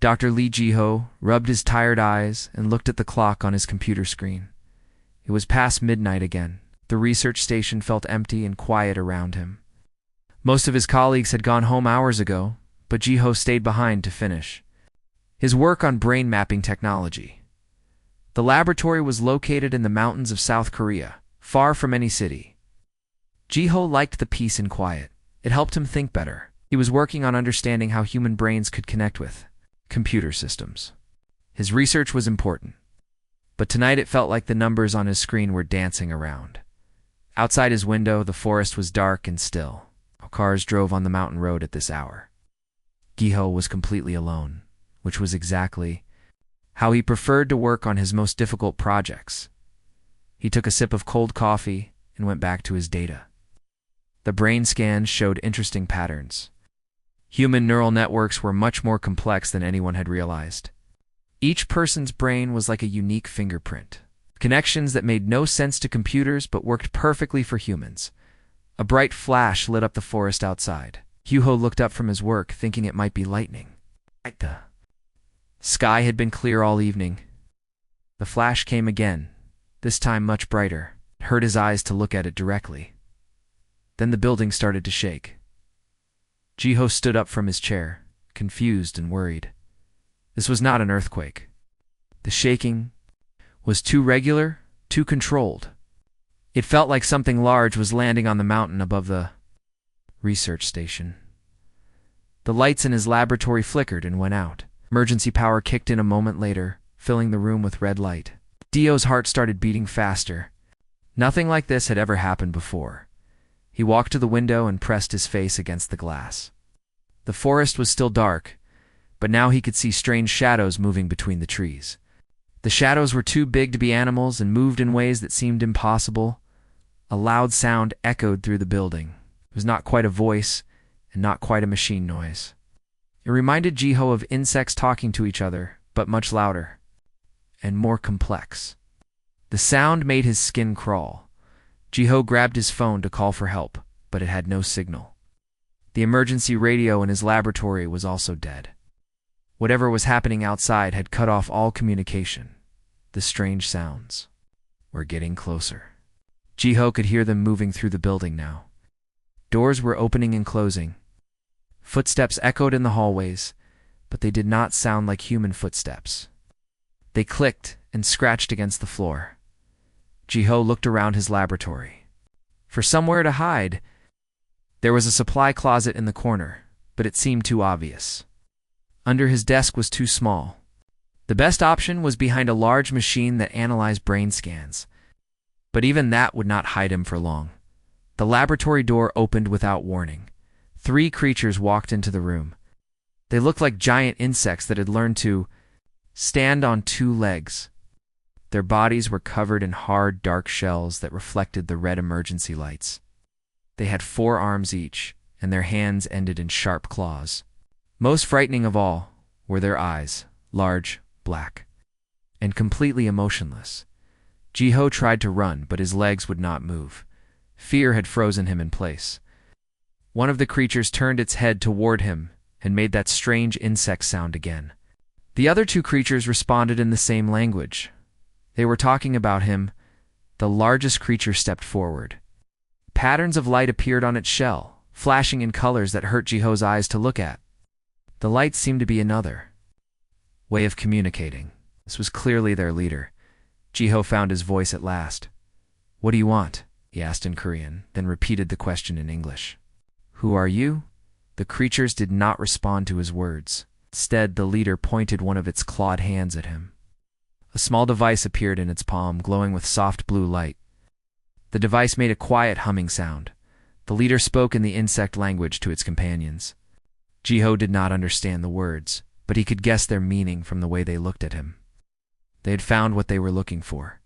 Dr. Lee Jiho rubbed his tired eyes and looked at the clock on his computer screen. It was past midnight again. The research station felt empty and quiet around him. Most of his colleagues had gone home hours ago, but Jiho stayed behind to finish his work on brain mapping technology. The laboratory was located in the mountains of South Korea, far from any city. Jiho liked the peace and quiet. It helped him think better. He was working on understanding how human brains could connect with computer systems. His research was important, but tonight it felt like the numbers on his screen were dancing around. Outside his window, the forest was dark and still. Cars drove on the mountain road at this hour. Jiho was completely alone, which was exactly how he preferred to work on his most difficult projects. He took a sip of cold coffee and went back to his data. The brain scans showed interesting patterns. Human neural networks were much more complex than anyone had realized. Each person's brain was like a unique fingerprint. Connections that made no sense to computers but worked perfectly for humans. A bright flash lit up the forest outside. Jiho looked up from his work, thinking it might be lightning. The sky had been clear all evening. The flash came again, this time much brighter. It hurt his eyes to look at it directly. Then the building started to shake. Jiho stood up from his chair, confused and worried. This was not an earthquake. The shaking was too regular, too controlled. It felt like something large was landing on the mountain above the research station. The lights in his laboratory flickered and went out. Emergency power kicked in a moment later, filling the room with red light. Dio's heart started beating faster. Nothing like this had ever happened before. He walked to the window and pressed his face against the glass. The forest was still dark, but now he could see strange shadows moving between the trees. The shadows were too big to be animals and moved in ways that seemed impossible. A loud sound echoed through the building. It was not quite a voice and not quite a machine noise. It reminded Jiho of insects talking to each other, but much louder and more complex. The sound made his skin crawl. Jiho grabbed his phone to call for help, but it had no signal. The emergency radio in his laboratory was also dead. Whatever was happening outside had cut off all communication. The strange sounds were getting closer. Jiho could hear them moving through the building now. Doors were opening and closing. Footsteps echoed in the hallways, but they did not sound like human footsteps. They clicked and scratched against the floor. Jiho looked around his laboratory. For somewhere to hide, there was a supply closet in the corner, but it seemed too obvious. Under his desk was too small. The best option was behind a large machine that analyzed brain scans. But even that would not hide him for long. The laboratory door opened without warning. 3 creatures walked into the room. They looked like giant insects that had learned to stand on 2 legs. Their bodies were covered in hard, dark shells that reflected the red emergency lights. They had 4 arms each, and their hands ended in sharp claws. Most frightening of all were their eyes, large, black, and completely emotionless. Jiho tried to run, but his legs would not move. Fear had frozen him in place. One of the creatures turned its head toward him and made that strange insect sound again. The other 2 creatures responded in the same language. They were talking about him. The largest creature stepped forward. Patterns of light appeared on its shell, flashing in colors that hurt Jiho's eyes to look at. The light seemed to be another way of communicating. This was clearly their leader. Jiho found his voice at last. "What do you want?" he asked in Korean, then repeated the question in English. "Who are you?" The creatures did not respond to his words. Instead, the leader pointed one of its clawed hands at him. A small device appeared in its palm, glowing with soft blue light. The device made a quiet humming sound. The leader spoke in the insect language to its companions. Jiho did not understand the words, but he could guess their meaning from the way they looked at him. They had found what they were looking for.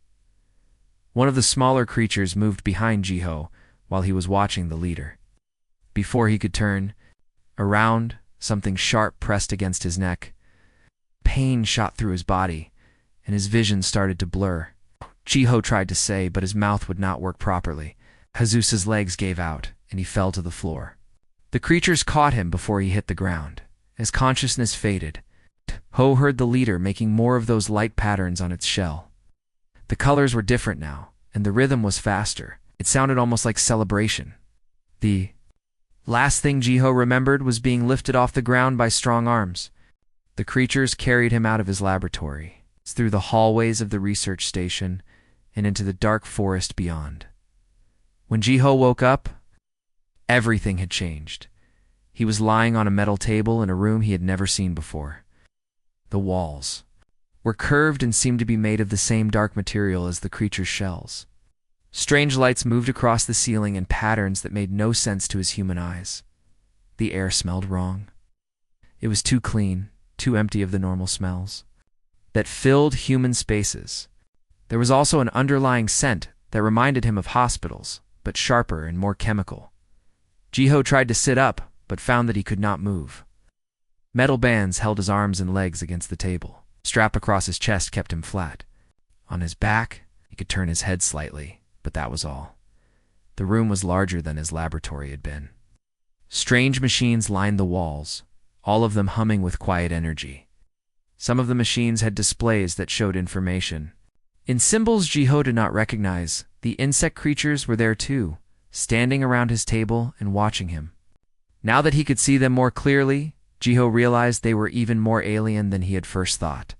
One of the smaller creatures moved behind Jiho while he was watching the leader. Before he could turn around, something sharp pressed against his neck. Pain shot through his body, and his vision started to blur. Jiho tried to say, but his mouth would not work properly. Jesus' legs gave out, and he fell to the floor. The creatures caught him before he hit the ground. As consciousness faded, Ho heard the leader making more of those light patterns on its shell. The colors were different now, and the rhythm was faster. It sounded almost like celebration. The last thing Jiho remembered was being lifted off the ground by strong arms. The creatures carried him out of his laboratory, through the hallways of the research station, and into the dark forest beyond. When Jiho woke up, everything had changed. He was lying on a metal table in a room he had never seen before. The walls were curved and seemed to be made of the same dark material as the creature's shells. Strange lights moved across the ceiling in patterns that made no sense to his human eyes. The air smelled wrong. It was too clean, too empty of the normal smells that filled human spaces. There was also an underlying scent that reminded him of hospitals, but sharper and more chemical. Jiho tried to sit up, but found that he could not move. Metal bands held his arms and legs against the table. A strap across his chest kept him flat. On his back, he could turn his head slightly, but that was all. The room was larger than his laboratory had been. Strange machines lined the walls, all of them humming with quiet energy. Some of the machines had displays that showed information. In symbols Jiho did not recognize, the insect creatures were there too, standing around his table and watching him. Now that he could see them more clearly, Jiho realized they were even more alien than he had first thought.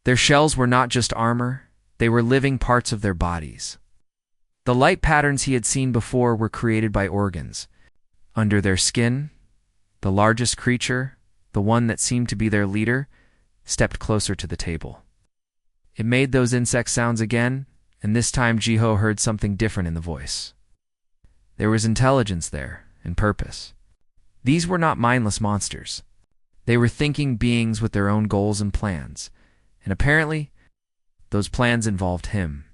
Their shells were not just armor, they were living parts of their bodies. The light patterns he had seen before were created by organs. Under their skin, the largest creature, the one that seemed to be their leader, stepped closer to the table. It made those insect sounds again, and this time Jiho heard something different in the voice. There was intelligence there, and purpose. These were not mindless monsters. They were thinking beings with their own goals and plans, and apparently, those plans involved him.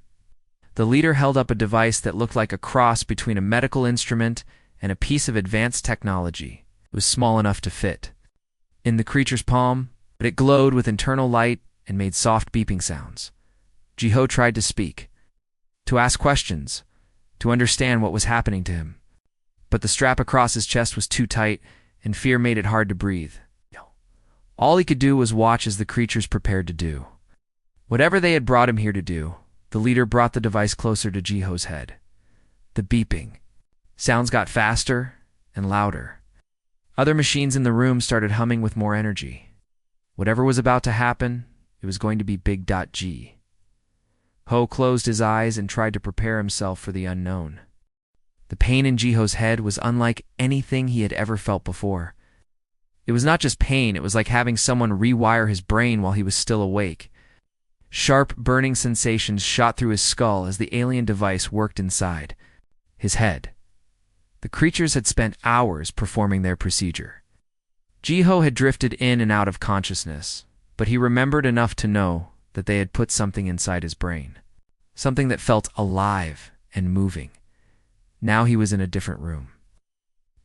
The leader held up a device that looked like a cross between a medical instrument and a piece of advanced technology. It was small enough to fit in the creature's palm, but it glowed with internal light and made soft beeping sounds. Jiho tried to speak, to ask questions, to understand what was happening to him. But the strap across his chest was too tight, and fear made it hard to breathe. All he could do was watch as the creatures prepared to do whatever they had brought him here to do. The leader brought the device closer to Jiho's head. The beeping sounds got faster and louder. Other machines in the room started humming with more energy. Whatever was about to happen, it was going to be Big G. Ho closed his eyes and tried to prepare himself for the unknown. The pain in Jiho's head was unlike anything he had ever felt before. It was not just pain, it was like having someone rewire his brain while he was still awake. Sharp, burning sensations shot through his skull as the alien device worked inside his head. The creatures had spent hours performing their procedure. Jiho had drifted in and out of consciousness, but he remembered enough to know that they had put something inside his brain, something that felt alive and moving. Now he was in a different room.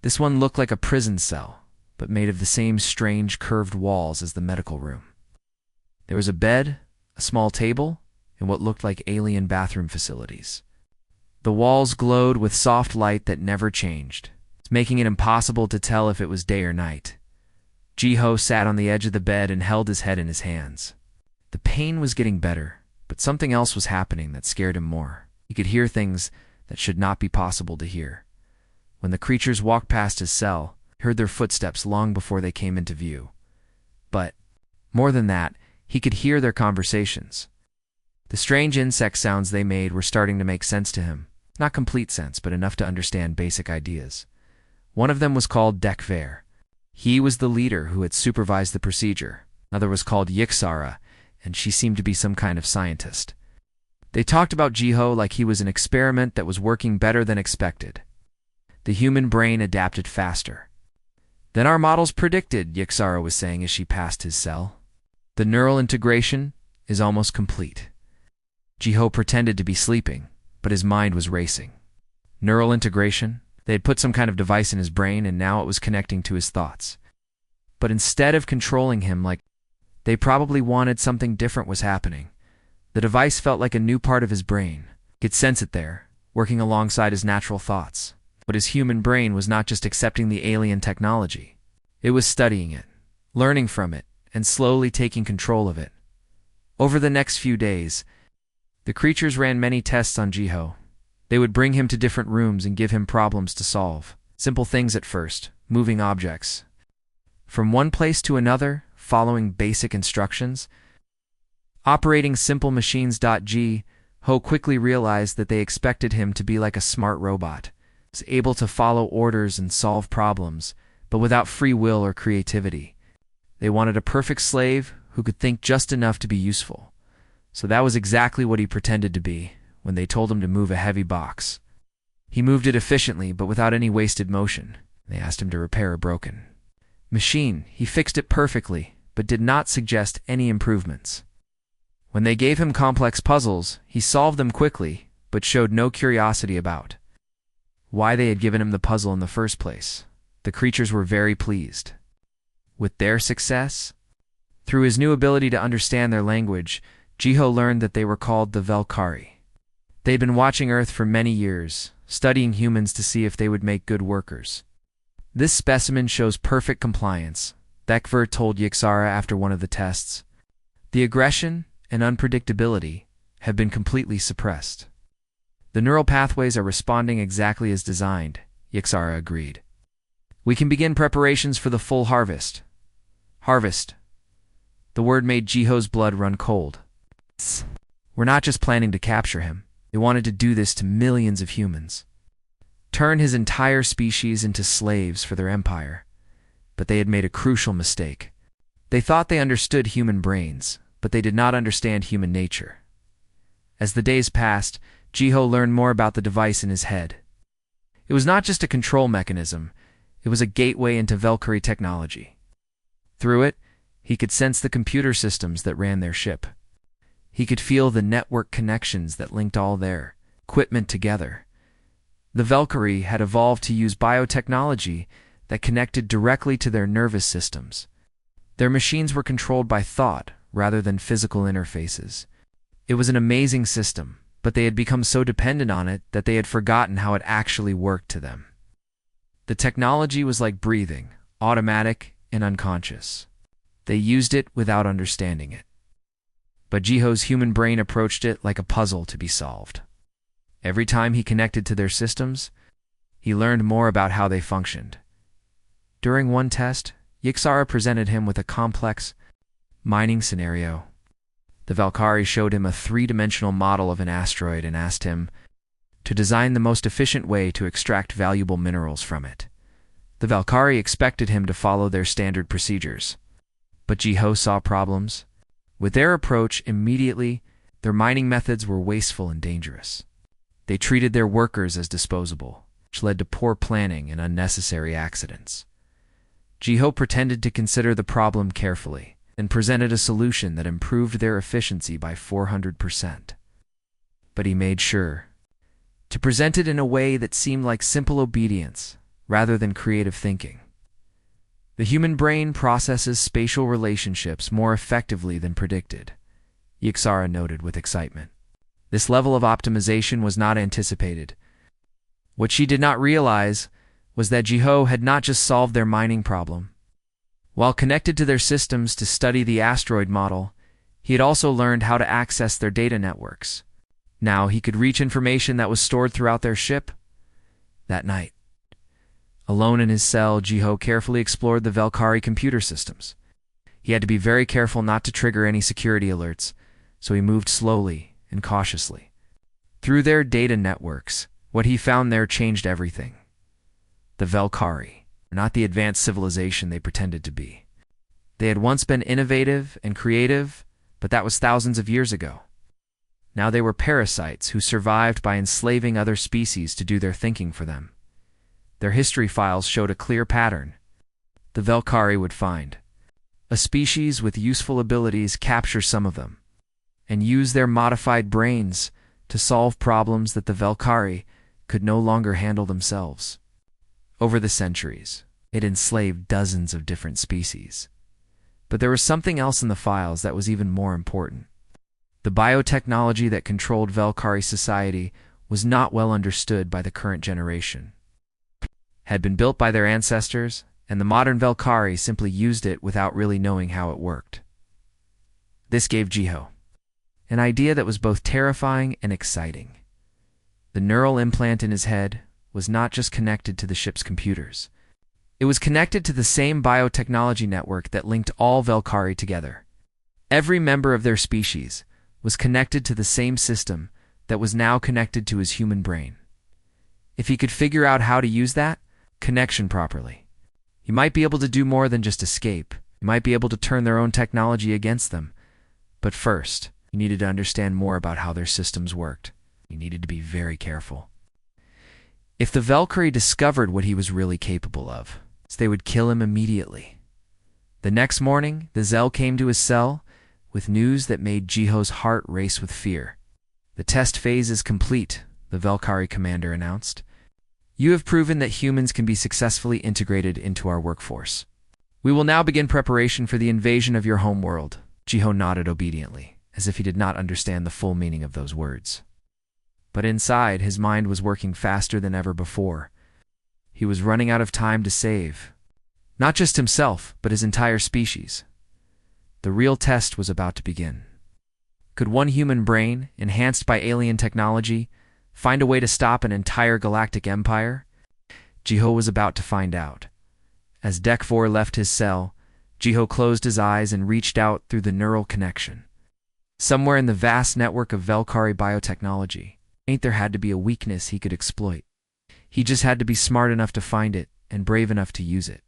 This one looked like a prison cell, but made of the same strange curved walls as the medical room. There was a bed, a small table, and what looked like alien bathroom facilities. The walls glowed with soft light that never changed, making it impossible to tell if it was day or night. Jiho sat on the edge of the bed and held his head in his hands. The pain was getting better, but something else was happening that scared him more. He could hear things that should not be possible to hear. When the creatures walked past his cell, he heard their footsteps long before they came into view. But, more than that, he could hear their conversations. The strange insect sounds they made were starting to make sense to him. Not complete sense, but enough to understand basic ideas. One of them was called Dekver. He was the leader who had supervised the procedure. Another was called Yixara, and she seemed to be some kind of scientist. They talked about Jiho like he was an experiment that was working better than expected. The human brain adapted faster than our models predicted, Yixara was saying as she passed his cell. The neural integration is almost complete. Jiho pretended to be sleeping, but his mind was racing. Neural integration? They had put some kind of device in his brain, and now it was connecting to his thoughts. But instead of controlling him like they probably wanted, something different was happening. The device felt like a new part of his brain. He could sense it there, working alongside his natural thoughts. But his human brain was not just accepting the alien technology. It was studying it, learning from it, and slowly taking control of it. Over the next few days, the creatures ran many tests on Jiho. They would bring him to different rooms and give him problems to solve. Simple things at first, moving objects from one place to another, following basic instructions. Operating simple machines. Jiho quickly realized that they expected him to be like a smart robot, was able to follow orders and solve problems, but without free will or creativity. They wanted a perfect slave who could think just enough to be useful. So that was exactly what he pretended to be when they told him to move a heavy box. He moved it efficiently, but without any wasted motion. They asked him to repair a broken machine. He fixed it perfectly, but did not suggest any improvements. When they gave him complex puzzles, he solved them quickly, but showed no curiosity about why they had given him the puzzle in the first place. The creatures were very pleased with their success. Through his new ability to understand their language, Jiho learned that they were called the Valkyrie. They'd been watching Earth for many years, studying humans to see if they would make good workers. This specimen shows perfect compliance, Thekver told Yixara after one of the tests. The aggression and unpredictability have been completely suppressed. The neural pathways are responding exactly as designed, Yixara agreed. We can begin preparations for the full harvest. Harvest. The word made Jiho's blood run cold. We're not just planning to capture him. They wanted to do this to millions of humans. Turn his entire species into slaves for their empire. But they had made a crucial mistake. They thought they understood human brains, but they did not understand human nature. As the days passed, Jiho learned more about the device in his head. It was not just a control mechanism, it was a gateway into Valkyrie technology. Through it, he could sense the computer systems that ran their ship. He could feel the network connections that linked all their equipment together. The Valkyrie had evolved to use biotechnology that connected directly to their nervous systems. Their machines were controlled by thought rather than physical interfaces. It was an amazing system, but they had become so dependent on it that they had forgotten how it actually worked to them. The technology was like breathing, automatic and unconscious. They used it without understanding it. But Jiho's human brain approached it like a puzzle to be solved. Every time he connected to their systems, he learned more about how they functioned. During one test, Yixara presented him with a complex mining scenario. The Valkyrie showed him a three-dimensional model of an asteroid and asked him to design the most efficient way to extract valuable minerals from it. The Valkyrie expected him to follow their standard procedures. But Jiho saw problems. With their approach, immediately, their mining methods were wasteful and dangerous. They treated their workers as disposable, which led to poor planning and unnecessary accidents. Jiho pretended to consider the problem carefully and presented a solution that improved their efficiency by 400%. But he made sure to present it in a way that seemed like simple obedience rather than creative thinking. The human brain processes spatial relationships more effectively than predicted, Yixara noted with excitement. This level of optimization was not anticipated. What she did not realize was that Jiho had not just solved their mining problem. While connected to their systems to study the asteroid model, he had also learned how to access their data networks. Now he could reach information that was stored throughout their ship. That night, alone in his cell, Jiho carefully explored the Valkyrie computer systems. He had to be very careful not to trigger any security alerts, so he moved slowly and cautiously. Through their data networks, what he found there changed everything. The Valkyrie were not the advanced civilization they pretended to be. They had once been innovative and creative, but that was thousands of years ago. Now they were parasites who survived by enslaving other species to do their thinking for them. Their history files showed a clear pattern. The Valkyrie would find a species with useful abilities, capture some of them, and use their modified brains to solve problems that the Valkyrie could no longer handle themselves. Over the centuries, it enslaved dozens of different species. But there was something else in the files that was even more important. The biotechnology that controlled Valkyrie society was not well understood by the current generation. Had been built by their ancestors and the modern Velkari simply used it without really knowing how it worked. This gave Jiho an idea that was both terrifying and exciting. The neural implant in his head was not just connected to the ship's computers. It was connected to the same biotechnology network that linked all Velkari together. Every member of their species was connected to the same system that was now connected to his human brain. If he could figure out how to use that connection properly, he might be able to do more than just escape. He might be able to turn their own technology against them. But first, he needed to understand more about how their systems worked. He needed to be very careful. If the Velkari discovered what he was really capable of, they would kill him immediately. The next morning, the Zel came to his cell with news that made Jiho's heart race with fear. "The test phase is complete," the Velkari commander announced. "You have proven that humans can be successfully integrated into our workforce. We will now begin preparation for the invasion of your home world." Jiho nodded obediently, as if he did not understand the full meaning of those words. But inside, his mind was working faster than ever before. He was running out of time to save not just himself, but his entire species. The real test was about to begin. Could one human brain, enhanced by alien technology, find a way to stop an entire galactic empire? Jiho was about to find out. As Deck 4 left his cell, Jiho closed his eyes and reached out through the neural connection. Somewhere in the vast network of Velkari biotechnology, there had to be a weakness he could exploit. He just had to be smart enough to find it and brave enough to use it.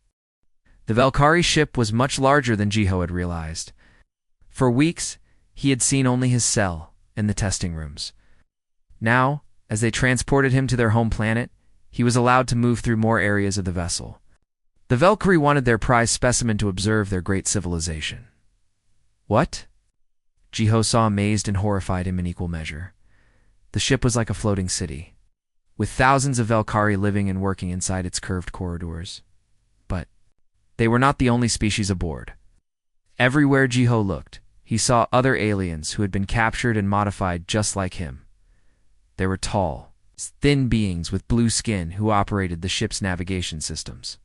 The Velkari ship was much larger than Jiho had realized. For weeks, he had seen only his cell and the testing rooms. Now, as they transported him to their home planet, he was allowed to move through more areas of the vessel. The Velkari wanted their prize specimen to observe their great civilization. What? Jiho saw amazed and horrified him in equal measure. The ship was like a floating city, with thousands of Velkari living and working inside its curved corridors. But they were not the only species aboard. Everywhere Jiho looked, he saw other aliens who had been captured and modified just like him. They were tall, thin beings with blue skin who operated the ship's navigation systems.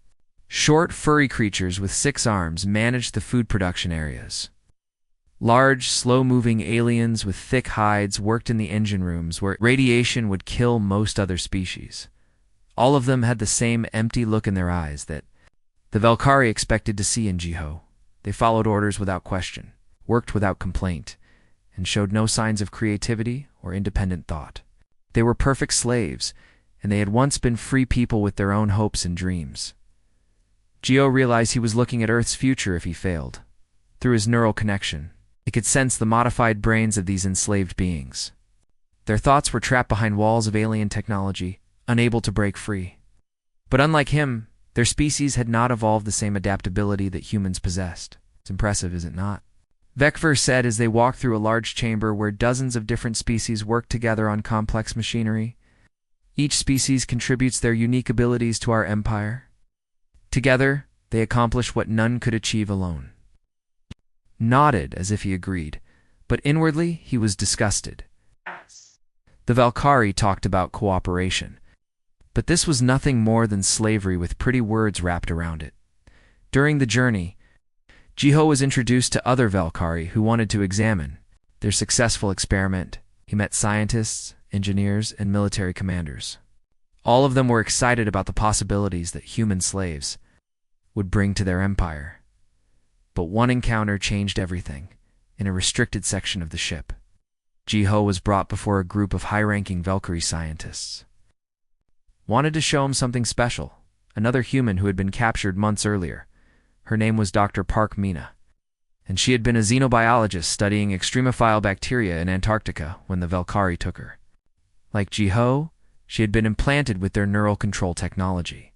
Short, furry creatures with 6 arms managed the food production areas. Large, slow-moving aliens with thick hides worked in the engine rooms where radiation would kill most other species. All of them had the same empty look in their eyes that the Velkari expected to see in Jiho. They followed orders without question, worked without complaint, and showed no signs of creativity or independent thought. They were perfect slaves, and they had once been free people with their own hopes and dreams. Jiho realized he was looking at Earth's future if he failed. Through his neural connection, he could sense the modified brains of these enslaved beings. Their thoughts were trapped behind walls of alien technology, unable to break free. But unlike him, their species had not evolved the same adaptability that humans possessed. It's impressive, is it not? Vekver said as they walked through a large chamber where dozens of different species worked together on complex machinery. Each species contributes their unique abilities to our empire. Together, they accomplish what none could achieve alone. Nodded as if he agreed, but inwardly he was disgusted. The Velkari talked about cooperation, but this was nothing more than slavery with pretty words wrapped around it. During the journey, Jiho was introduced to other Velkari who wanted to examine their successful experiment. He met scientists, engineers, and military commanders. All of them were excited about the possibilities that human slaves would bring to their empire. But one encounter changed everything. In a restricted section of the ship, Jiho was brought before a group of high-ranking Velkari scientists. Wanted to show him something special, another human who had been captured months earlier. Her name was Dr. Park Mina, and she had been a xenobiologist studying extremophile bacteria in Antarctica when the Velkari took her. Like Jiho, she had been implanted with their neural control technology.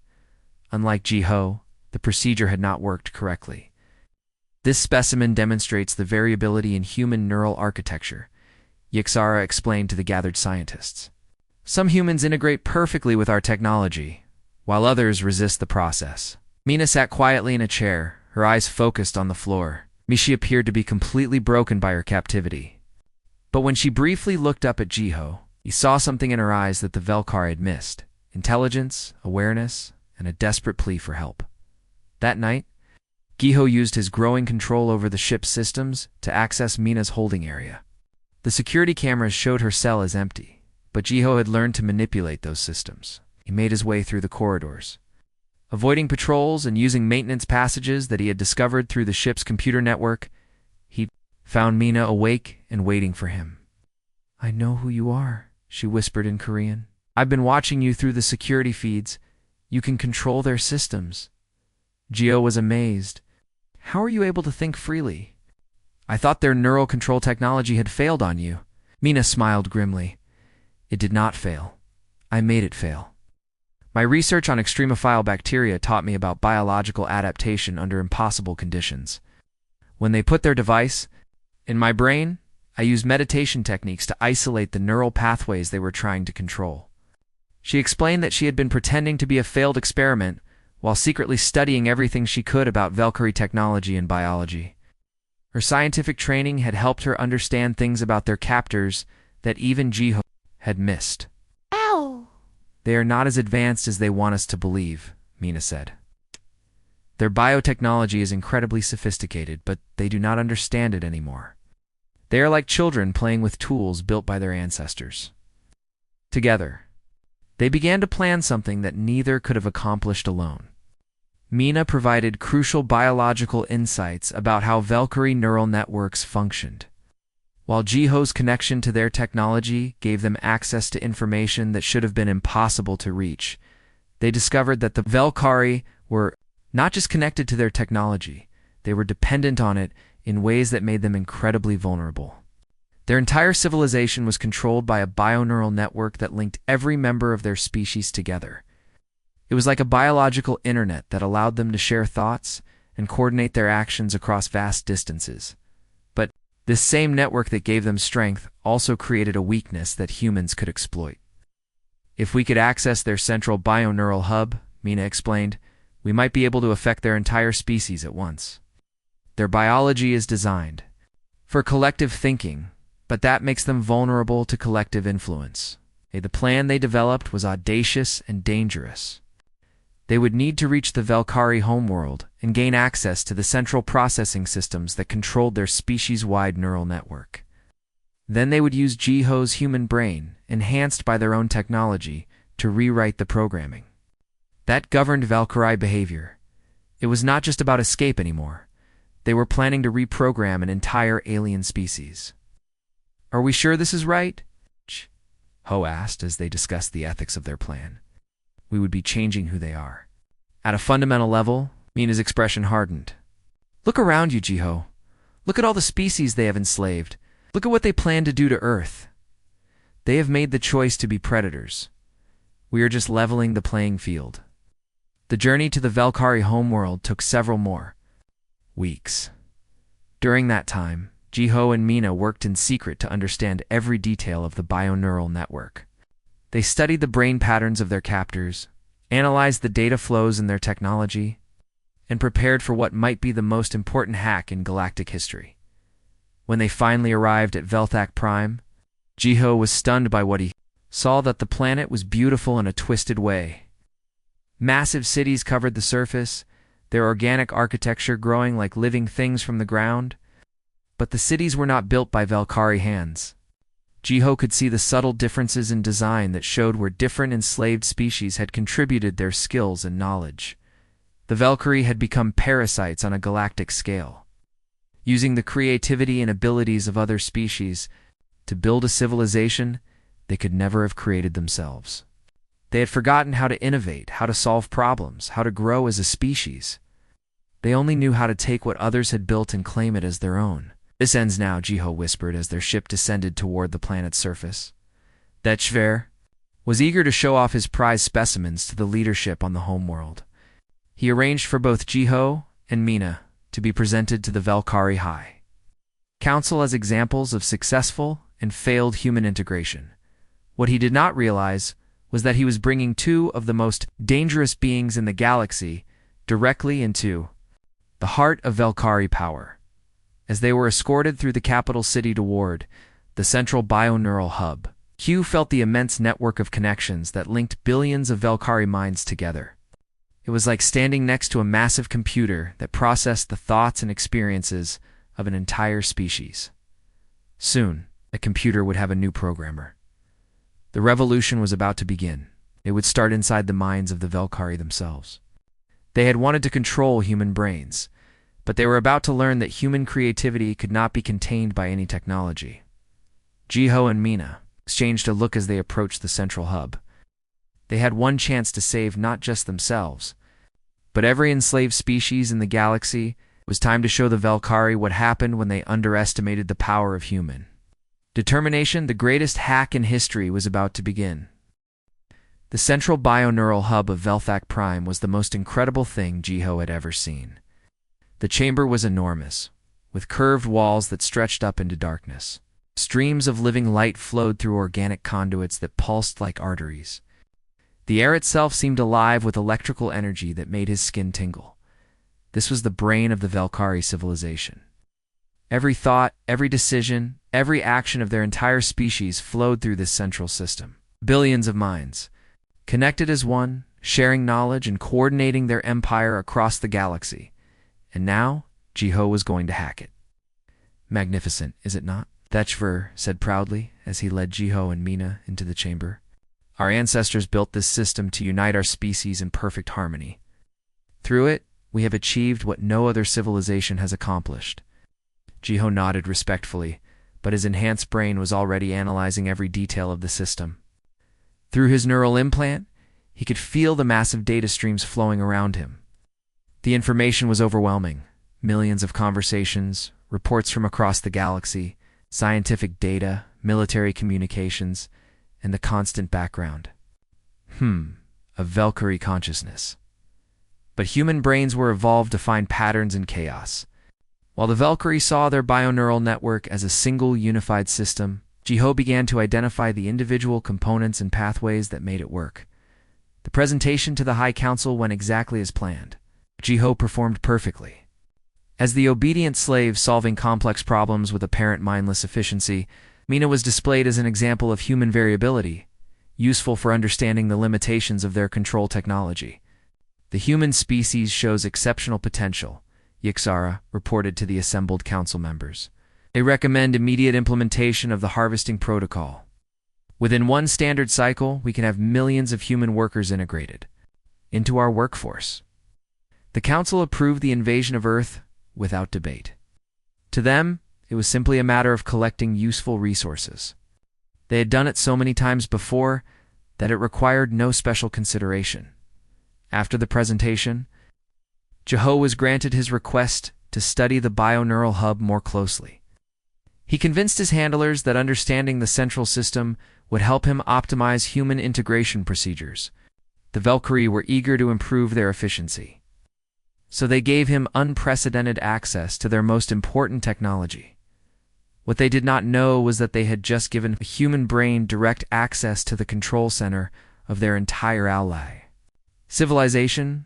Unlike Jiho, the procedure had not worked correctly. This specimen demonstrates the variability in human neural architecture, Yixara explained to the gathered scientists. Some humans integrate perfectly with our technology, while others resist the process. Mina sat quietly in a chair, her eyes focused on the floor. She appeared to be completely broken by her captivity. But when she briefly looked up at Jiho, he saw something in her eyes that the Velkari had missed: intelligence, awareness, and a desperate plea for help. That night, Giho used his growing control over the ship's systems to access Mina's holding area. The security cameras showed her cell as empty, but Giho had learned to manipulate those systems. He made his way through the corridors, avoiding patrols and using maintenance passages that he had discovered through the ship's computer network. He found Mina awake and waiting for him. "I know who you are," she whispered in Korean. "I've been watching you through the security feeds. You can control their systems." Gio was amazed. "How are you able to think freely? I thought their neural control technology had failed on you." Mina smiled grimly. "It did not fail. I made it fail. My research on extremophile bacteria taught me about biological adaptation under impossible conditions. When they put their device in my brain, I used meditation techniques to isolate the neural pathways they were trying to control." She explained that she had been pretending to be a failed experiment while secretly studying everything she could about Valkyrie technology and biology. Her scientific training had helped her understand things about their captors that even Jiho had missed. Ow! "They are not as advanced as they want us to believe," Mina said. "Their biotechnology is incredibly sophisticated, but they do not understand it anymore. They are like children playing with tools built by their ancestors." Together, they began to plan something that neither could have accomplished alone. Mina provided crucial biological insights about how Valkyrie neural networks functioned, while Jiho's connection to their technology gave them access to information that should have been impossible to reach. They discovered that the Valkyrie were not just connected to their technology, they were dependent on it in ways that made them incredibly vulnerable. Their entire civilization was controlled by a bioneural network that linked every member of their species together. It was like a biological internet that allowed them to share thoughts and coordinate their actions across vast distances. But this same network that gave them strength also created a weakness that humans could exploit. "If we could access their central bioneural hub," Mina explained, "we might be able to affect their entire species at once. Their biology is designed for collective thinking, but that makes them vulnerable to collective influence." The plan they developed was audacious and dangerous. They would need to reach the Valkyrie homeworld and gain access to the central processing systems that controlled their species-wide neural network. Then they would use Jiho's human brain, enhanced by their own technology, to rewrite the programming that governed Valkyrie behavior. It was not just about escape anymore. They were planning to reprogram an entire alien species. "Are we sure this is right?" Ho asked as they discussed the ethics of their plan. "We would be changing who they are." At a fundamental level, Mina's expression hardened. "Look around you, Jiho. Look at all the species they have enslaved. Look at what they plan to do to Earth. They have made the choice to be predators. We are just leveling the playing field." The journey to the Valkyrie homeworld took several more weeks. During that time, Jiho and Mina worked in secret to understand every detail of the bioneural network. They studied the brain patterns of their captors, analyzed the data flows in their technology, and prepared for what might be the most important hack in galactic history. When they finally arrived at Velthak Prime, Jiho was stunned by what he saw: that the planet was beautiful in a twisted way. Massive cities covered the surface, their organic architecture growing like living things from the ground. But the cities were not built by Valkyrie hands. Jiho could see the subtle differences in design that showed where different enslaved species had contributed their skills and knowledge. The Valkyrie had become parasites on a galactic scale, using the creativity and abilities of other species to build a civilization they could never have created themselves. They had forgotten how to innovate, how to solve problems, how to grow as a species. They only knew how to take what others had built and claim it as their own. "This ends now," Jiho whispered as their ship descended toward the planet's surface. Detschwer was eager to show off his prize specimens to the leadership on the homeworld. He arranged for both Jiho and Mina to be presented to the Valkyrie High Council as examples of successful and failed human integration. What he did not realize was that he was bringing two of the most dangerous beings in the galaxy directly into the heart of Valkyrie power. As they were escorted through the capital city toward the central bioneural hub, Hugh felt the immense network of connections that linked billions of Valkyrie minds together. It was like standing next to a massive computer that processed the thoughts and experiences of an entire species. Soon, a computer would have a new programmer. The revolution was about to begin. It would start inside the minds of the Valkyrie themselves. They had wanted to control human brains, but they were about to learn that human creativity could not be contained by any technology. Jiho and Mina exchanged a look as they approached the central hub. They had one chance to save not just themselves, but every enslaved species in the galaxy. It was time to show the Valkyrie what happened when they underestimated the power of human determination. The greatest hack in history was about to begin. The central bioneural hub of Velthak Prime was the most incredible thing Jiho had ever seen. The chamber was enormous, with curved walls that stretched up into darkness. Streams of living light flowed through organic conduits that pulsed like arteries. The air itself seemed alive with electrical energy that made his skin tingle. This was the brain of the Valkyrie civilization. Every thought, every decision, every action of their entire species flowed through this central system. Billions of minds, connected as one, sharing knowledge and coordinating their empire across the galaxy. And now, Jiho was going to hack it. Magnificent, is it not? HFY said proudly as he led Jiho and Mina into the chamber. Our ancestors built this system to unite our species in perfect harmony. Through it, we have achieved what no other civilization has accomplished. Jiho nodded respectfully, but his enhanced brain was already analyzing every detail of the system. Through his neural implant, he could feel the massive data streams flowing around him. The information was overwhelming. Millions of conversations, reports from across the galaxy, scientific data, military communications, and the constant background. A Valkyrie consciousness. But human brains were evolved to find patterns in chaos. While the Valkyrie saw their bioneural network as a single unified system, Jiho began to identify the individual components and pathways that made it work. The presentation to the High Council went exactly as planned. Jiho performed perfectly. As the obedient slave solving complex problems with apparent mindless efficiency, Mina was displayed as an example of human variability, useful for understanding the limitations of their control technology. The human species shows exceptional potential, Yixara reported to the assembled council members. They recommend immediate implementation of the harvesting protocol. Within one standard cycle, we can have millions of human workers integrated into our workforce. The council approved the invasion of Earth without debate. To them, it was simply a matter of collecting useful resources. They had done it so many times before that it required no special consideration. After the presentation, Jiho was granted his request to study the bioneural hub more closely. He convinced his handlers that understanding the central system would help him optimize human integration procedures. The Valkyrie were eager to improve their efficiency, so they gave him unprecedented access to their most important technology. What they did not know was that they had just given a human brain direct access to the control center of their entire ally. Civilization,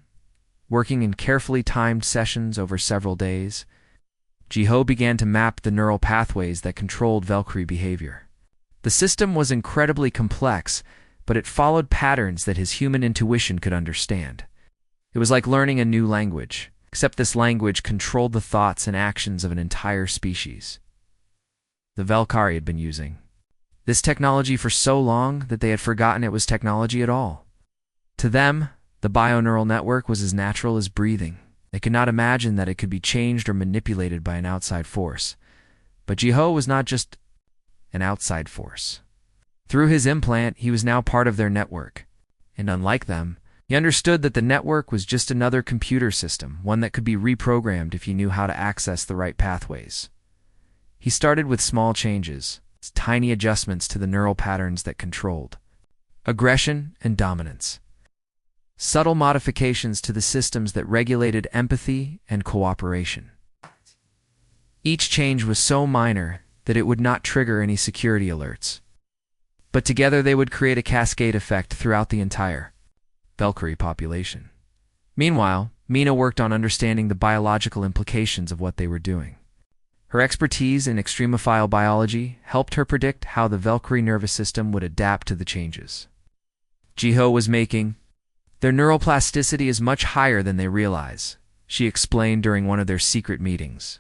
working in carefully timed sessions over several days, Jiho began to map the neural pathways that controlled Valkyrie behavior. The system was incredibly complex, but it followed patterns that his human intuition could understand. It was like learning a new language, except this language controlled the thoughts and actions of an entire species. The Valkyrie had been using this technology for so long that they had forgotten it was technology at all. To them, the bioneural network was as natural as breathing. They could not imagine that it could be changed or manipulated by an outside force. But Jiho was not just an outside force. Through his implant, he was now part of their network. And unlike them, he understood that the network was just another computer system, one that could be reprogrammed if he knew how to access the right pathways. He started with small changes, tiny adjustments to the neural patterns that controlled aggression and dominance, subtle modifications to the systems that regulated empathy and cooperation. Each change was so minor that it would not trigger any security alerts, but together they would create a cascade effect throughout the entire Valkyrie population. Meanwhile, Mina worked on understanding the biological implications of what they were doing. Her expertise in extremophile biology helped her predict how the Valkyrie nervous system would adapt to the changes. Jiho was making Their neuroplasticity is much higher than they realize, she explained during one of their secret meetings.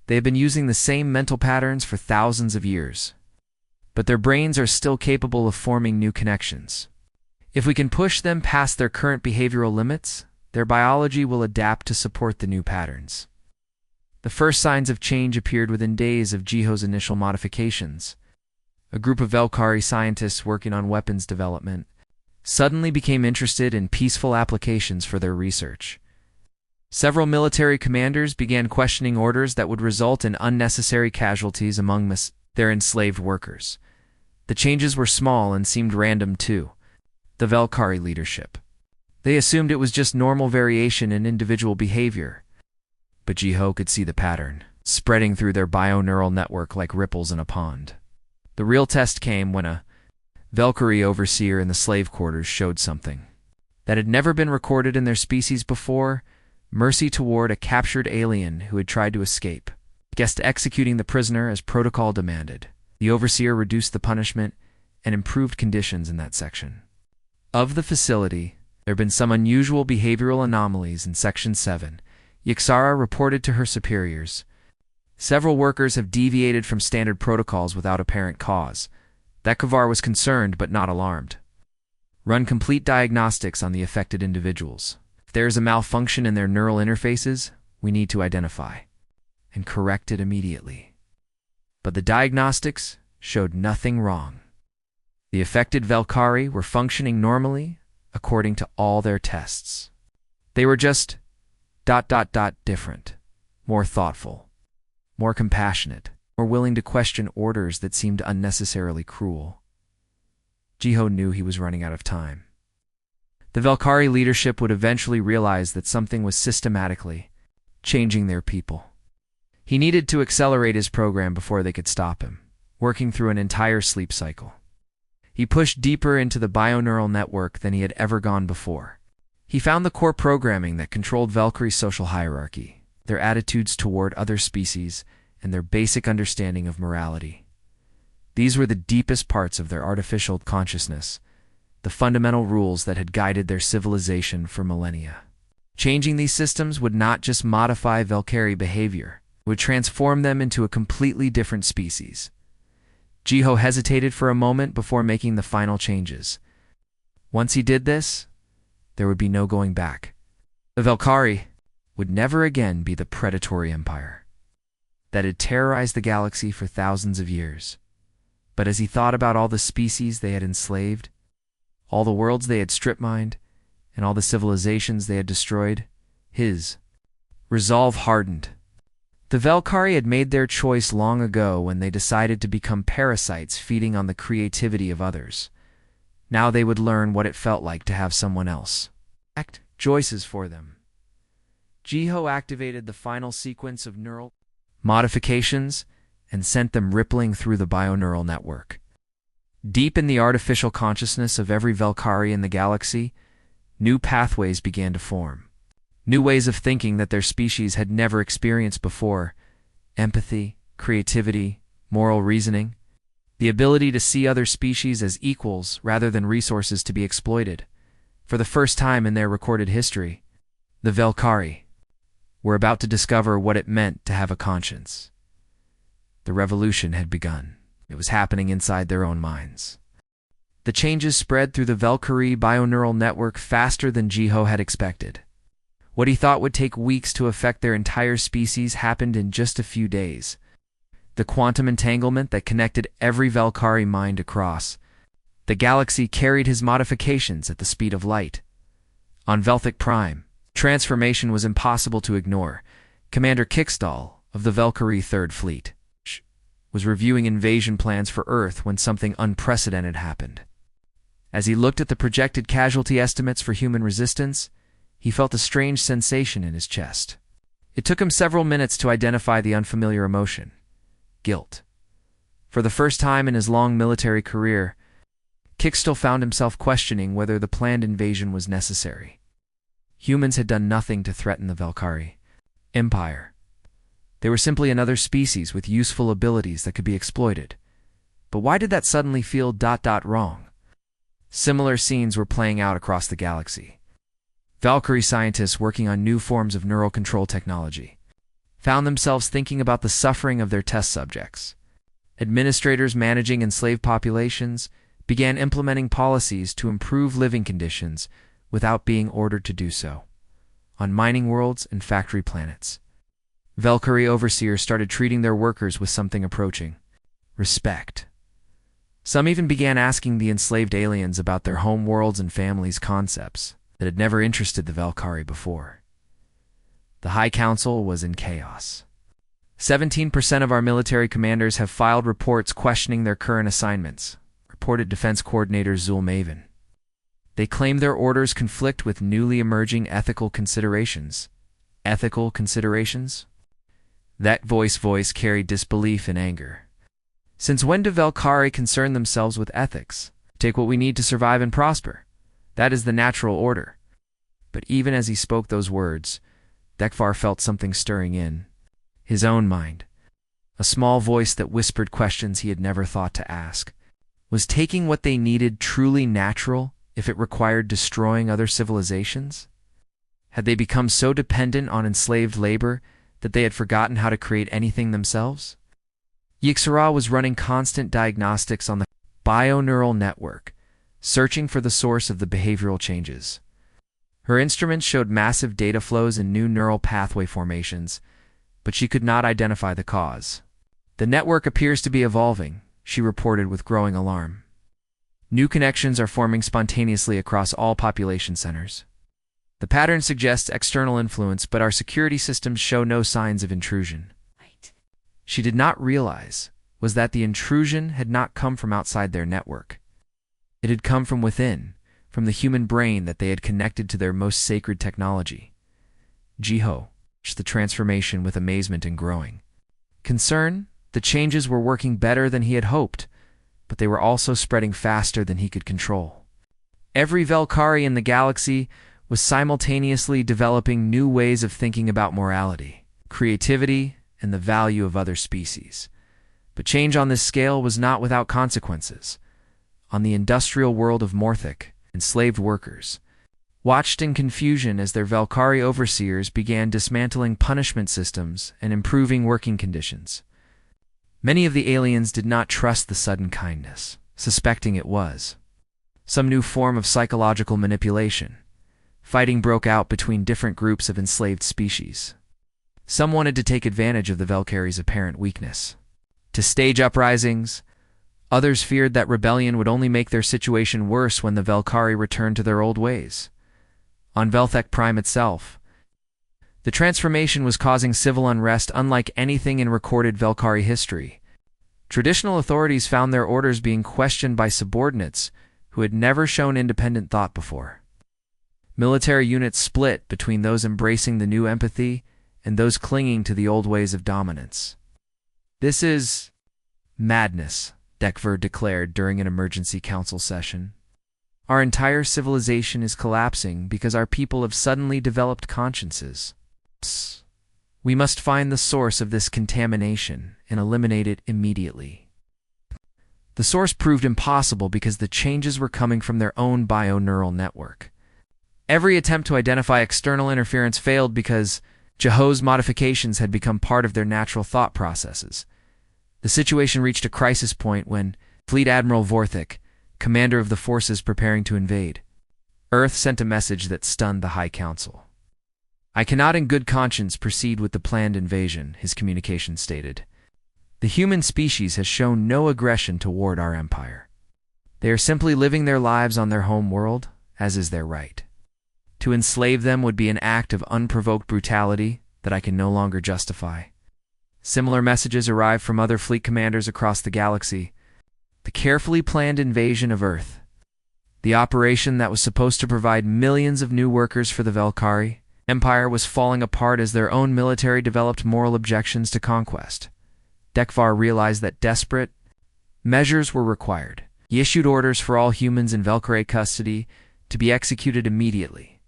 They have been using the same mental patterns for thousands of years, but their brains are still capable of forming new connections. If we can push them past their current behavioral limits, their biology will adapt to support the new patterns. The first signs of change appeared within days of Jiho's initial modifications. A group of Velkhari scientists working on weapons development suddenly became interested in peaceful applications for their research. Several military commanders began questioning orders that would result in unnecessary casualties among their enslaved workers. The changes were small and seemed random too. The Velkhari leadership. They assumed it was just normal variation in individual behavior. But Jiho could see the pattern, spreading through their bioneural network like ripples in a pond. The real test came when a Velkhari overseer in the slave quarters showed something that had never been recorded in their species before: mercy toward a captured alien who had tried to escape. Against executing the prisoner as protocol demanded, the overseer reduced the punishment and improved conditions in that section of the facility. There have been some unusual behavioral anomalies in Section 7, Yixara reported to her superiors. Several workers have deviated from standard protocols without apparent cause. That Kavar was concerned but not alarmed. Run complete diagnostics on the affected individuals. If there is a malfunction in their neural interfaces, we need to identify and correct it immediately. But the diagnostics showed nothing wrong. The affected Velkhari were functioning normally according to all their tests. They were just ... different, more thoughtful, more compassionate, more willing to question orders that seemed unnecessarily cruel. Jiho knew he was running out of time. The Velkhari leadership would eventually realize that something was systematically changing their people. He needed to accelerate his program before they could stop him, working through an entire sleep cycle. He pushed deeper into the bioneural network than he had ever gone before. He found the core programming that controlled Velkhari's social hierarchy, their attitudes toward other species, and their basic understanding of morality. These were the deepest parts of their artificial consciousness, the fundamental rules that had guided their civilization for millennia. Changing these systems would not just modify Velkhari behavior, it would transform them into a completely different species. Jiho hesitated for a moment before making the final changes. Once he did this, there would be no going back. The Velkhari would never again be the predatory empire that had terrorized the galaxy for thousands of years. But as he thought about all the species they had enslaved, all the worlds they had strip-mined, and all the civilizations they had destroyed, his resolve hardened. The Velkhari had made their choice long ago when they decided to become parasites feeding on the creativity of others. Now they would learn what it felt like to have someone else act choices for them. Jiho activated the final sequence of neural modifications and sent them rippling through the bioneural network. Deep in the artificial consciousness of every Velkhari in the galaxy, new pathways began to form. New ways of thinking that their species had never experienced before: empathy, creativity, moral reasoning, the ability to see other species as equals rather than resources to be exploited. For the first time in their recorded history, the Velkhari were about to discover what it meant to have a conscience. The revolution had begun. It was happening inside their own minds. The changes spread through the Velkhari bioneural network faster than Jiho had expected. What he thought would take weeks to affect their entire species happened in just a few days. The quantum entanglement that connected every Velkhari mind across the galaxy carried his modifications at the speed of light. On Velthic Prime, transformation was impossible to ignore. Commander Kickstall of the Velkhari Third Fleet was reviewing invasion plans for Earth when something unprecedented happened. As he looked at the projected casualty estimates for human resistance, he felt a strange sensation in his chest. It took him several minutes to identify the unfamiliar emotion: guilt. For the first time in his long military career, Kickstall found himself questioning whether the planned invasion was necessary. Humans had done nothing to threaten the Velkhari Empire. They were simply another species with useful abilities that could be exploited. But why did that suddenly feel ... wrong? Similar scenes were playing out across the galaxy. Valkyrie scientists working on new forms of neural control technology found themselves thinking about the suffering of their test subjects. Administrators managing enslaved populations began implementing policies to improve living conditions without being ordered to do so. On mining worlds and factory planets, Valkyrie overseers started treating their workers with something approaching respect. Some even began asking the enslaved aliens about their home worlds and families, concepts that had never interested the Valkyrie before. The High Council was in chaos. 17% of our military commanders have filed reports questioning their current assignments, reported Defense Coordinator Zul Maven. They claim their orders conflict with newly emerging ethical considerations. Ethical considerations? That voice carried disbelief and anger. Since when do Valkyrie concern themselves with ethics? Take what we need to survive and prosper. That is the natural order. But even as he spoke those words, Dekvar felt something stirring in his own mind. A small voice that whispered questions he had never thought to ask. Was taking what they needed truly natural if it required destroying other civilizations? Had they become so dependent on enslaved labor that they had forgotten how to create anything themselves? Yixara was running constant diagnostics on the bioneural network, searching for the source of the behavioral changes. Her instruments showed massive data flows and new neural pathway formations, but she could not identify the cause. The network appears to be evolving, she reported with growing alarm. New connections are forming spontaneously across all population centers. The pattern suggests external influence, but our security systems show no signs of intrusion. She did not realize was that the intrusion had not come from outside their network. It had come from within, from the human brain that they had connected to their most sacred technology. Jiho watched the transformation with amazement and growing concern. The changes were working better than he had hoped, but they were also spreading faster than he could control. Every Valkyrie in the galaxy was simultaneously developing new ways of thinking about morality, creativity, and the value of other species. But change on this scale was not without consequences. On the industrial world of Morthic, enslaved workers watched in confusion as their Valkyrie overseers began dismantling punishment systems and improving working conditions. Many of the aliens did not trust the sudden kindness, suspecting it was some new form of psychological manipulation. Fighting broke out between different groups of enslaved species. Some wanted to take advantage of the Valkyrie's apparent weakness to stage uprisings. Others feared that rebellion would only make their situation worse when the Valkyrie returned to their old ways. On Velthek Prime itself, the transformation was causing civil unrest unlike anything in recorded Valkyrie history. Traditional authorities found their orders being questioned by subordinates who had never shown independent thought before. Military units split between those embracing the new empathy and those clinging to the old ways of dominance. "This is madness," Dekvar declared during an emergency council session. "Our entire civilization is collapsing because our people have suddenly developed consciences. We must find the source of this contamination and eliminate it immediately." The source proved impossible because the changes were coming from their own bioneural network. Every attempt to identify external interference failed because Jiho's modifications had become part of their natural thought processes. The situation reached a crisis point when Fleet Admiral Vorthik, commander of the forces preparing to invade Earth, sent a message that stunned the High Council. "I cannot in good conscience proceed with the planned invasion," his communication stated. "The human species has shown no aggression toward our empire. They are simply living their lives on their home world, as is their right. To enslave them would be an act of unprovoked brutality that I can no longer justify." Similar messages arrived from other fleet commanders across the galaxy. The carefully planned invasion of Earth, the operation that was supposed to provide millions of new workers for the Valkyrie Empire, was falling apart as their own military developed moral objections to conquest. Dekvar realized that desperate measures were required. He issued orders for all humans in Valkyrie custody to be executed immediately.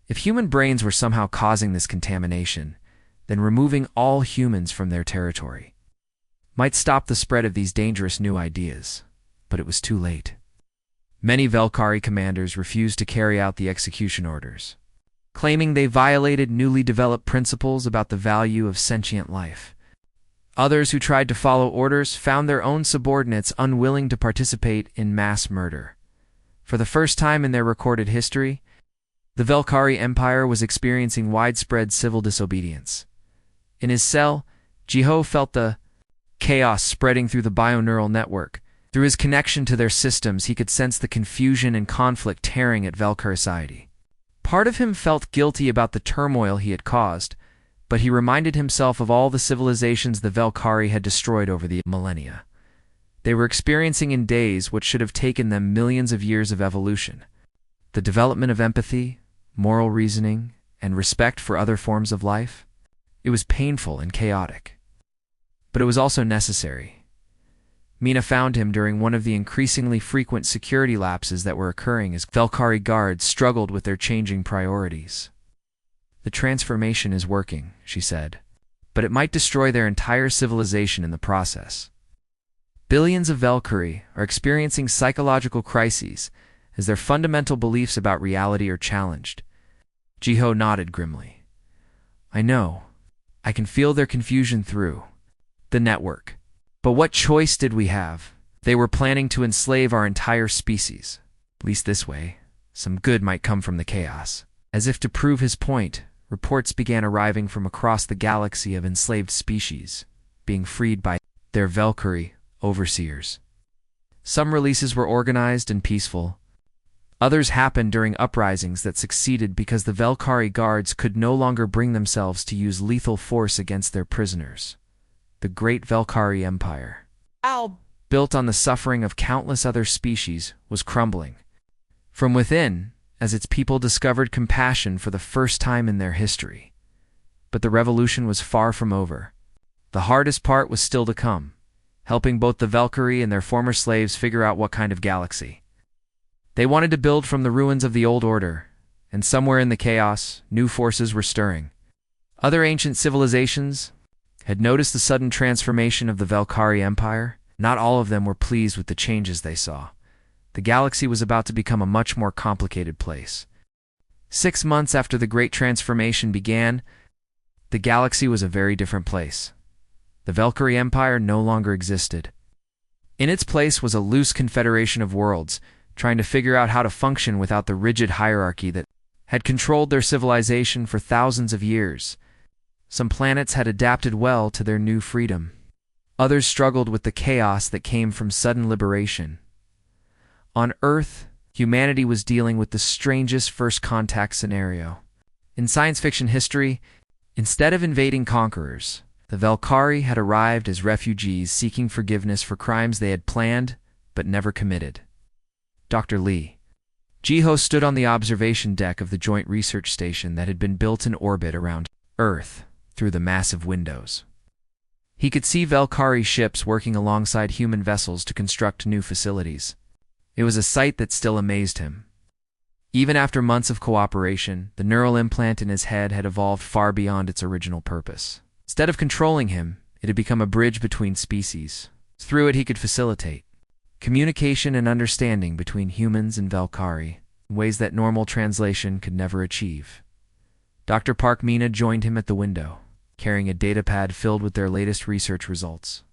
If human brains were somehow causing this contamination, then removing all humans from their territory might stop the spread of these dangerous new ideas. But it was too late. Many Valkyrie commanders refused to carry out the execution orders. claiming they violated newly developed principles about the value of sentient life. Others who tried to follow orders found their own subordinates unwilling to participate in mass murder. For the first time in their recorded history, the Velkhari Empire was experiencing widespread civil disobedience. In his cell, Jiho felt the chaos spreading through the bioneural network. Through his connection to their systems, he could sense the confusion and conflict tearing at Velkhari society. Part of him felt guilty about the turmoil he had caused, but he reminded himself of all the civilizations the Velkhari had destroyed over the millennia. They were experiencing in days what should have taken them millions of years of evolution. The development of empathy, moral reasoning, and respect for other forms of life. It was painful and chaotic. But it was also necessary. Mina found him during one of the increasingly frequent security lapses that were occurring as Velkhari guards struggled with their changing priorities. "The transformation is working," she said, "but it might destroy their entire civilization in the process. Billions of Velkhari are experiencing psychological crises as their fundamental beliefs about reality are challenged." Jiho nodded grimly. "I know. I can feel their confusion through the network. But what choice did we have? They were planning to enslave our entire species. At least this way, some good might come from the chaos." As if to prove his point, reports began arriving from across the galaxy of enslaved species being freed by their Velkhari overseers. Some releases were organized and peaceful. Others happened during uprisings that succeeded because the Velkhari guards could no longer bring themselves to use lethal force against their prisoners. The great Velkhari Empire, built on the suffering of countless other species, was crumbling. From within, as its people discovered compassion for the first time in their history. But the revolution was far from over. The hardest part was still to come, helping both the Velkhari and their former slaves figure out what kind of galaxy. They wanted to build from the ruins of the old order, and somewhere in the chaos, new forces were stirring. Other ancient civilizations had noticed the sudden transformation of the Velkhari Empire. Not all of them were pleased with the changes they saw. The galaxy was about to become a much more complicated place. 6 months after the Great Transformation began, the galaxy was a very different place. The Velkhari Empire no longer existed. In its place was a loose confederation of worlds, trying to figure out how to function without the rigid hierarchy that had controlled their civilization for thousands of years. Some planets had adapted well to their new freedom. Others struggled with the chaos that came from sudden liberation. On Earth, humanity was dealing with the strangest first contact scenario. In science fiction history, instead of invading conquerors, the Velkhari had arrived as refugees seeking forgiveness for crimes they had planned but never committed. Dr. Lee. Jiho stood on the observation deck of the joint research station that had been built in orbit around Earth through the massive windows. He could see Velkhari ships working alongside human vessels to construct new facilities. It was a sight that still amazed him. Even after months of cooperation, the neural implant in his head had evolved far beyond its original purpose. Instead of controlling him, it had become a bridge between species. Through it he could facilitate communication and understanding between humans and Velkhari in ways that normal translation could never achieve. Dr. Park Mina joined him at the window, carrying a datapad filled with their latest research results.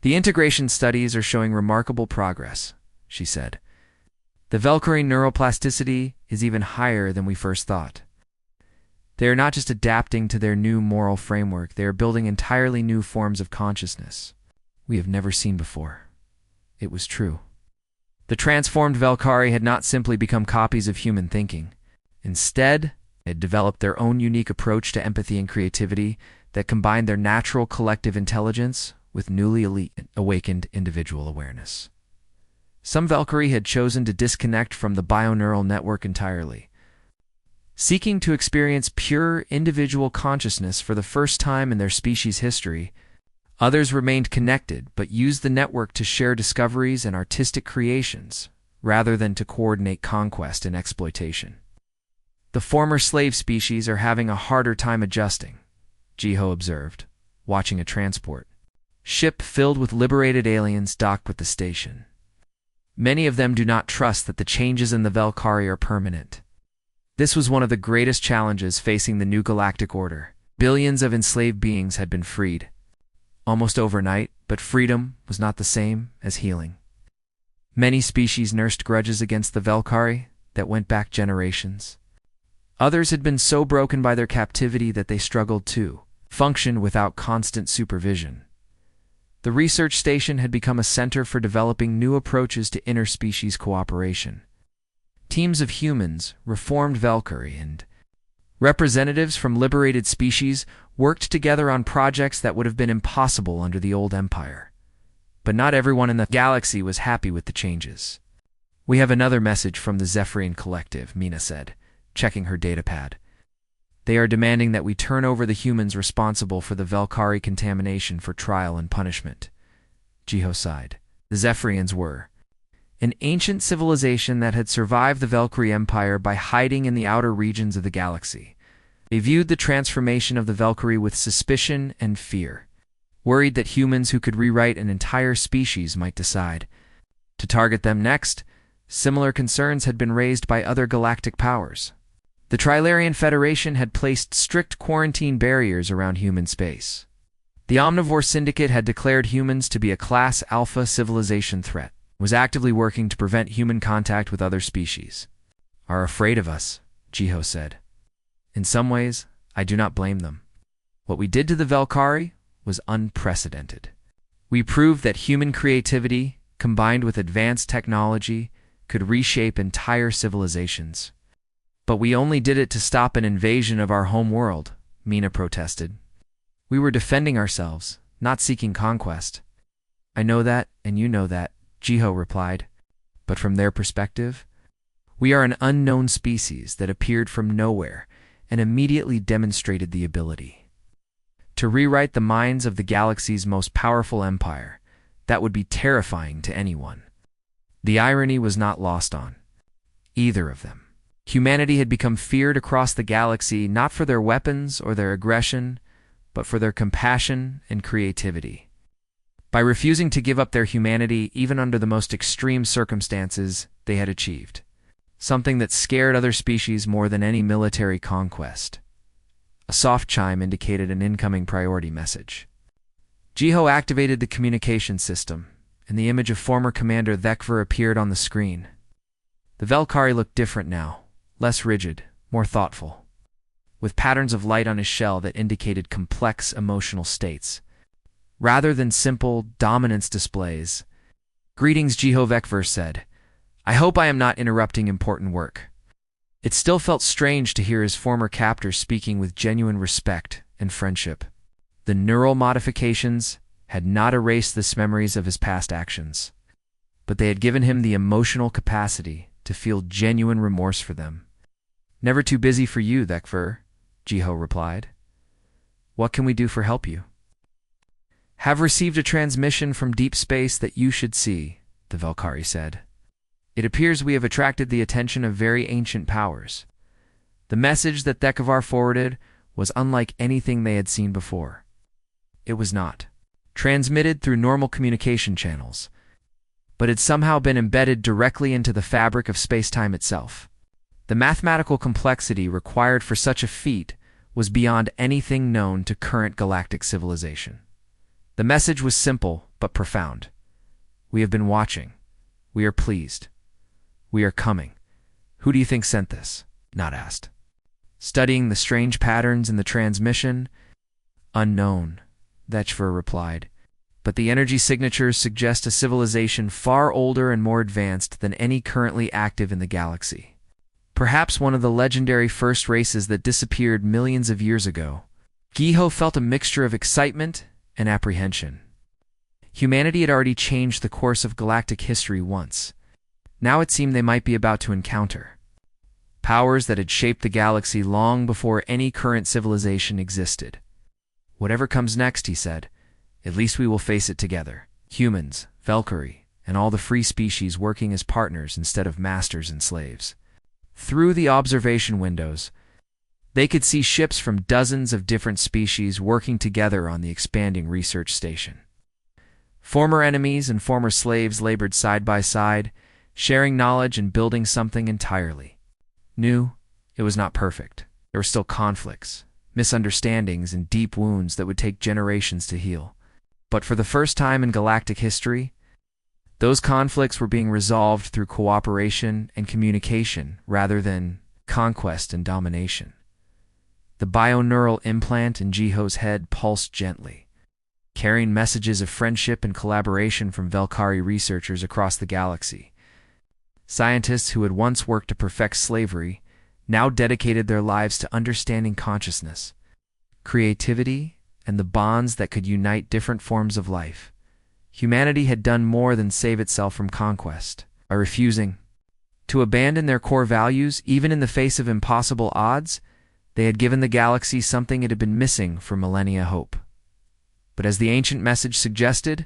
"The integration studies are showing remarkable progress," she said. "The Velkhari neuroplasticity is even higher than we first thought. They are not just adapting to their new moral framework, they are building entirely new forms of consciousness we have never seen before." It was true. The transformed Velkhari had not simply become copies of human thinking. Instead, they had developed their own unique approach to empathy and creativity that combined their natural collective intelligence with newly awakened individual awareness. Some Velkhari had chosen to disconnect from the bioneural network entirely, seeking to experience pure individual consciousness for the first time in their species' history. Others remained connected but used the network to share discoveries and artistic creations, rather than to coordinate conquest and exploitation. "The former slave species are having a harder time adjusting," Jiho observed, watching a transport ship filled with liberated aliens dock with the station. "Many of them do not trust that the changes in the Velkhari are permanent. This was one of the greatest challenges facing the new galactic order. Billions of enslaved beings had been freed, almost overnight, but freedom was not the same as healing. Many species nursed grudges against the Velkari that went back generations. Others had been so broken by their captivity that they struggled to function without constant supervision. The research station had become a center for developing new approaches to interspecies cooperation. Teams of humans, reformed Velkari, and representatives from liberated species worked together on projects that would have been impossible under the old empire. But not everyone in the galaxy was happy with the changes. "We have another message from the Zephyrian Collective," Mina said, checking her datapad. "They are demanding that we turn over the humans responsible for the Velkari contamination for trial and punishment." Jiho sighed. The Zephyrians were an ancient civilization that had survived the Velkari Empire by hiding in the outer regions of the galaxy. They viewed the transformation of the Velkari with suspicion and fear, worried that humans who could rewrite an entire species might decide to target them next. Similar concerns had been raised by other galactic powers. The Trilarian Federation had placed strict quarantine barriers around human space. The Omnivore Syndicate had declared humans to be a Class Alpha civilization threat, was actively working to prevent human contact with other species. "Are afraid of us," Jiho said. "In some ways, I do not blame them. What we did to the Velkari was unprecedented. We proved that human creativity, combined with advanced technology, could reshape entire civilizations. But we only did it to stop an invasion of our home world," Mina protested. "We were defending ourselves, not seeking conquest." "I know that, and you know that," Jiho replied. "But from their perspective, we are an unknown species that appeared from nowhere and immediately demonstrated the ability to rewrite the minds of the galaxy's most powerful empire. That would be terrifying to anyone." The irony was not lost on either of them. Humanity had become feared across the galaxy not for their weapons or their aggression, but for their compassion and creativity. By refusing to give up their humanity even under the most extreme circumstances, they had achieved something that scared other species more than any military conquest. A soft chime indicated an incoming priority message. Jiho activated the communication system, and the image of former Commander Thekver appeared on the screen. The Velkari looked different now, less rigid, more thoughtful, with patterns of light on his shell that indicated complex emotional states, rather than simple dominance displays. "Greetings," Jiho Vekver said. "I hope I am not interrupting important work." It still felt strange to hear his former captor speaking with genuine respect and friendship. The neural modifications had not erased the memories of his past actions, but they had given him the emotional capacity to feel genuine remorse for them. "Never too busy for you, Thekver," Jiho replied. "What can we do for help you?" "Have received a transmission from deep space that you should see," the Velkari said. "It appears we have attracted the attention of very ancient powers." The message that Thekvar forwarded was unlike anything they had seen before. It was not transmitted through normal communication channels, but had somehow been embedded directly into the fabric of space-time itself. The mathematical complexity required for such a feat was beyond anything known to current galactic civilization. The message was simple but profound. "We have been watching. We are pleased. We are coming. Who do you think sent this?" Not asked. "Studying the strange patterns in the transmission?" "Unknown," Thekvar replied. "But the energy signatures suggest a civilization far older and more advanced than any currently active in the galaxy. Perhaps one of the legendary first races that disappeared millions of years ago." Jiho felt a mixture of excitement and apprehension. Humanity had already changed the course of galactic history once. Now it seemed they might be about to encounter powers that had shaped the galaxy long before any current civilization existed. "Whatever comes next," he said, "at least we will face it together. Humans, Velkari, and all the free species working as partners instead of masters and slaves." Through the observation windows, they could see ships from dozens of different species working together on the expanding research station. Former enemies and former slaves labored side by side, sharing knowledge and building something entirely new It was not perfect. There were still conflicts, misunderstandings, and deep wounds that would take generations to heal. But for the first time in galactic history, those conflicts were being resolved through cooperation and communication rather than conquest and domination. The bioneural implant in Jiho's head pulsed gently, carrying messages of friendship and collaboration from Velkari researchers across the galaxy. Scientists who had once worked to perfect slavery now dedicated their lives to understanding consciousness, creativity, and the bonds that could unite different forms of life. Humanity had done more than save itself from conquest by refusing to abandon their core values, even in the face of impossible odds. They had given the galaxy something it had been missing for millennia: hope. But as the ancient message suggested,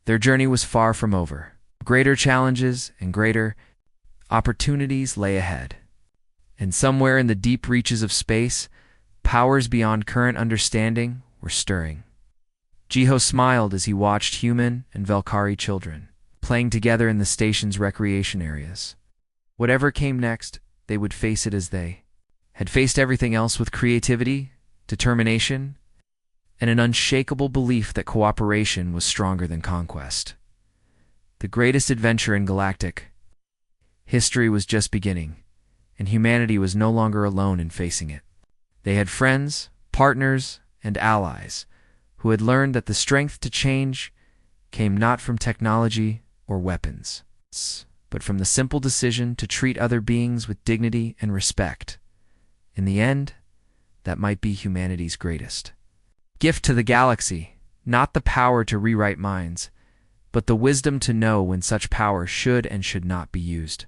their journey was far from over. Greater challenges and greater opportunities lay ahead. And somewhere in the deep reaches of space, powers beyond current understanding were stirring. Jiho smiled as he watched human and Velkari children playing together in the station's recreation areas. Whatever came next, they would face it as they had faced everything else, with creativity, determination, and an unshakable belief that cooperation was stronger than conquest. The greatest adventure in galactic history was just beginning, and humanity was no longer alone in facing it. They had friends, partners, and allies who had learned that the strength to change came not from technology or weapons, but from the simple decision to treat other beings with dignity and respect. In the end, that might be humanity's greatest gift to the galaxy, not the power to rewrite minds, but the wisdom to know when such power should and should not be used.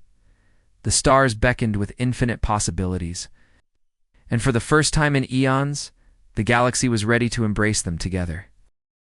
The stars beckoned with infinite possibilities, and for the first time in eons, the galaxy was ready to embrace them together.